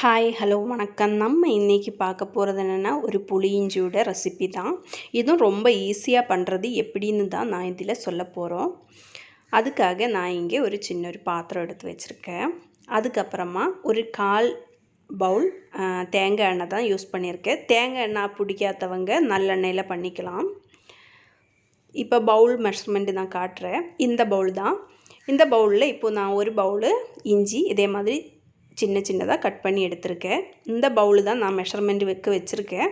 Hi hello வணக்கம். நம்ம இன்றைக்கி பார்க்க போகிறது என்னென்னா ஒரு புளி இஞ்சியோட ரெசிபி தான். இதுவும் ரொம்ப ஈஸியாக பண்ணுறது எப்படின்னு தான் நான் இதில் சொல்ல போகிறோம். அதுக்காக நான் இங்கே ஒரு சின்ன பாத்திரம் எடுத்து வச்சுருக்கேன். அதுக்கப்புறமா ஒரு 1/4 பவுல் தேங்காய் எண்ணெய் தான் யூஸ் பண்ணியிருக்கேன். தேங்காய் எண்ணெய் பிடிக்காதவங்க நல்லெண்ணெயில் பண்ணிக்கலாம். இப்போ பவுல் மெஷர்மெண்ட்டு நான் காட்டுறேன். இந்த பவுல் தான். இந்த பவுலில் இப்போது நான் ஒரு பவுலு இஞ்சி இதே மாதிரி சின்ன சின்னதாக கட் பண்ணி எடுத்திருக்கேன். இந்த பவுலு தான் நான் மெஷர்மெண்ட் வச்சுருக்கேன்.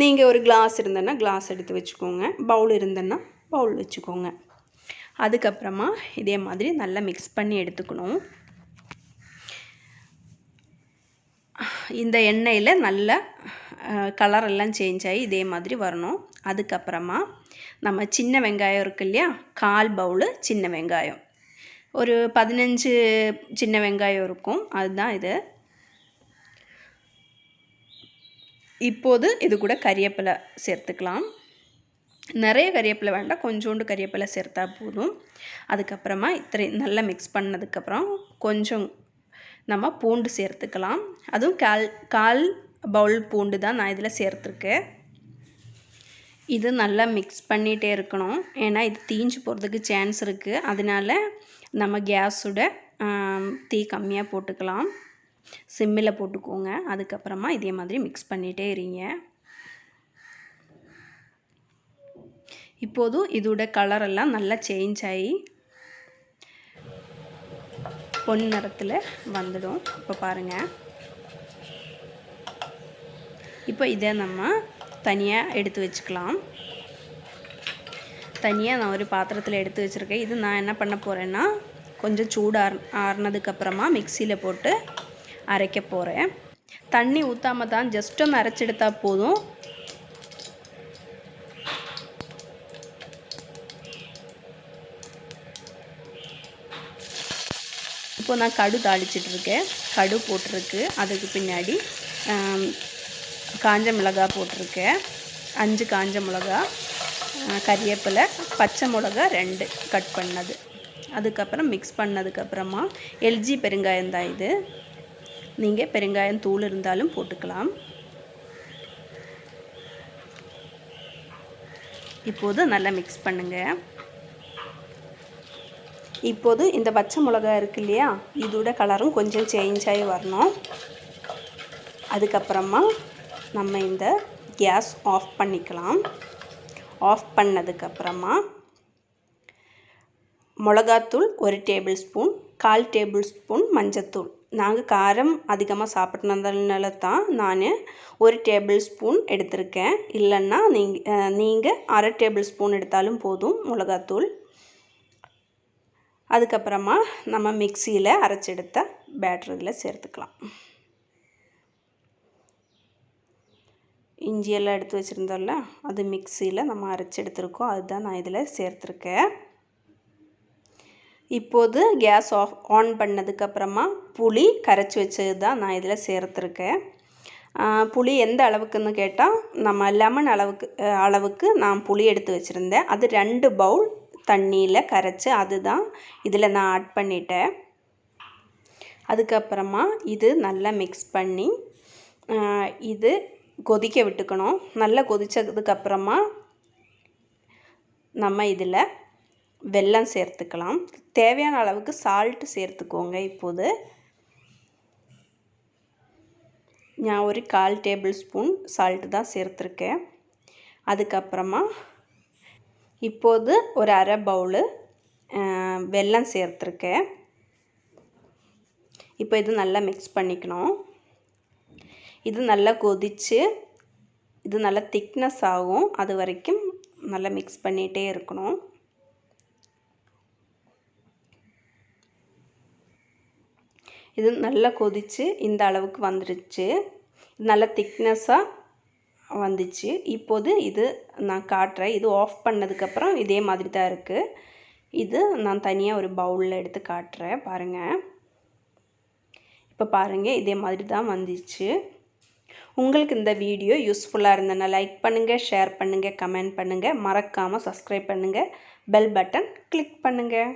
நீங்கள் ஒரு கிளாஸ் இருந்தேன்னா கிளாஸ் எடுத்து வச்சுக்கோங்க, பவுல் இருந்தேன்னா பவுல் வச்சுக்கோங்க. அதுக்கப்புறமா இதே மாதிரி நல்லா மிக்ஸ் பண்ணி எடுத்துக்கணும். இந்த எண்ணெயில் நல்ல கலரெல்லாம் சேஞ்ச் ஆகி இதே மாதிரி வரணும். அதுக்கப்புறமா நம்ம சின்ன வெங்காயம் இருக்கு இல்லையா, 1/4 பவுலு சின்ன வெங்காயம், ஒரு 15 சின்ன வெங்காயம் இருக்கும், அதுதான் இது. இப்போது இது கூட கறிவேப்பிலை சேர்த்துக்கலாம். நிறைய கறிவேப்பிலை வேண்டாம், கொஞ்சோண்டு கறிவேப்பிலை சேர்த்தா போதும். அதுக்கப்புறமா நல்லா மிக்ஸ் பண்ணதுக்கப்புறம் கொஞ்சம் நம்ம பூண்டு சேர்த்துக்கலாம். அதுவும் 1/4 பவுல் பூண்டு தான் நான் இதில் சேர்த்துருக்கேன். இது நல்லா மிக்ஸ் பண்ணிகிட்டே இருக்கணும், ஏன்னா இது தீஞ்சு போகிறதுக்கு சான்ஸ் இருக்குது. அதனால நம்ம கேஸோட தீ கம்மியாக போட்டுக்கலாம், சிம்மில் போட்டுக்கோங்க. அதுக்கப்புறமா இதே மாதிரி மிக்ஸ் பண்ணிகிட்டே இருங்க. இப்போது இதோட கலரெல்லாம் நல்லா சேஞ்ச் ஆகி பொன் நிறத்தில் வந்துடும். இப்போ பாருங்கள். இப்போ இதை நம்ம தனியாக எடுத்து வச்சுக்கலாம். தனியாக நான் ஒரு பாத்திரத்தில் எடுத்து வச்சுருக்கேன். இது நான் என்ன பண்ண போகிறேன்னா, கொஞ்சம் ஆறுனதுக்கப்புறமா மிக்சியில் போட்டு அரைக்க போகிறேன். தண்ணி ஊற்றாமல் தான், ஜஸ்ட் ஒன்று அரைச்செடுத்தா போதும். இப்போ நான் கடு தாளிச்சிட்ருக்கேன். கடு போட்டிருக்கு, அதுக்கு பின்னாடி காஞ்ச மிளகாய் போட்டிருக்கேன், 5 காஞ்ச மிளகா, கறிவேப்பிலை, பச்சை மிளகா 2 கட் பண்ணது. அதுக்கப்புறம் மிக்ஸ் பண்ணதுக்கப்புறமா எல்ஜி பெருங்காயம் தான் இது. நீங்கள் பெருங்காயம் தூள் இருந்தாலும் போட்டுக்கலாம். இப்போது நல்லா மிக்ஸ் பண்ணுங்கள். இப்போது இந்த பச்சை மிளகா இருக்கு இல்லையா, இதோட கலரும் கொஞ்சம் சேஞ்ச் ஆகி வரணும். அதுக்கப்புறமா நம்ம இந்த கேஸ் ஆஃப் பண்ணிக்கலாம். ஆஃப் பண்ணதுக்கப்புறமா மிளகாத்தூள் 1 டேபிள் ஸ்பூன், 1/4 டேபிள் ஸ்பூன் மஞ்சத்தூள். நாங்கள் காரம் அதிகமாக சாப்பிட்றதுனால தான் நான் 1 டேபிள் ஸ்பூன் எடுத்திருக்கேன். இல்லைன்னா நீங்கள் 1/2 டேபிள் ஸ்பூன் எடுத்தாலும் போதும் மிளகாத்தூள். அதுக்கப்புறமா நம்ம மிக்சியில் அரைச்செடுத்த பேட்டரியில் சேர்த்துக்கலாம். இஞ்சியெல்லாம் எடுத்து வச்சுருந்தோம்ல, அது மிக்சியில் நம்ம அரைச்சி எடுத்துருக்கோம், அதுதான் நான் இதில் சேர்த்துருக்கேன். இப்போது கேஸ் ஆன் பண்ணதுக்கப்புறமா புளி கரைச்சி வச்சது தான் நான் இதில் சேர்த்துருக்கேன். புளி எந்த அளவுக்குன்னு கேட்டால், நம்ம லெமன் அளவுக்கு நான் புளி எடுத்து வச்சுருந்தேன். அது 2 பவுல் தண்ணியில் கரைச்சி அதுதான் இதில் நான் ஆட் பண்ணிட்டேன். அதுக்கப்புறமா இது நல்லா மிக்ஸ் பண்ணி இது கொதிக்க விட்டுக்கணும். நல்லா கொதித்ததுக்கப்புறமா நம்ம இதில் வெல்லம் சேர்த்துக்கலாம். தேவையான அளவுக்கு சால்ட்டு சேர்த்துக்கோங்க. இப்போது நான் ஒரு 1/4 டேபிள் ஸ்பூன் சால்ட்டு தான் சேர்த்துருக்கேன். அதுக்கப்புறமா இப்போது ஒரு 1/2 பவுலு வெல்லம் சேர்த்துருக்கேன். இப்போ இது நல்லா மிக்ஸ் பண்ணிக்கணும். இது நல்லா கொதித்து இது நல்லா திக்னஸ் ஆகும், அது வரைக்கும் நல்லா மிக்ஸ் பண்ணிகிட்டே இருக்கணும். இது நல்லா கொதித்து இந்த அளவுக்கு வந்துடுச்சு, நல்லா திக்னஸாக வந்துச்சு. இப்போது இது நான் காட்டுறேன். இது ஆஃப் பண்ணதுக்கப்புறம் இதே மாதிரி தான் இருக்குது. இது நான் தனியாக ஒரு பவுலில் எடுத்து காட்டுறேன், பாருங்கள். இப்போ பாருங்கள், இதே மாதிரி தான் வந்துச்சு. உங்களுக்கு இந்த வீடியோ யூஸ்ஃபுல்லாக இருந்ததுன்னா லைக் பண்ணுங்கள், ஷேர் பண்ணுங்கள், கமெண்ட் பண்ணுங்கள், மறக்காமல் சப்ஸ்கிரைப் பண்ணுங்கள், பெல் பட்டன் கிளிக் பண்ணுங்கள்.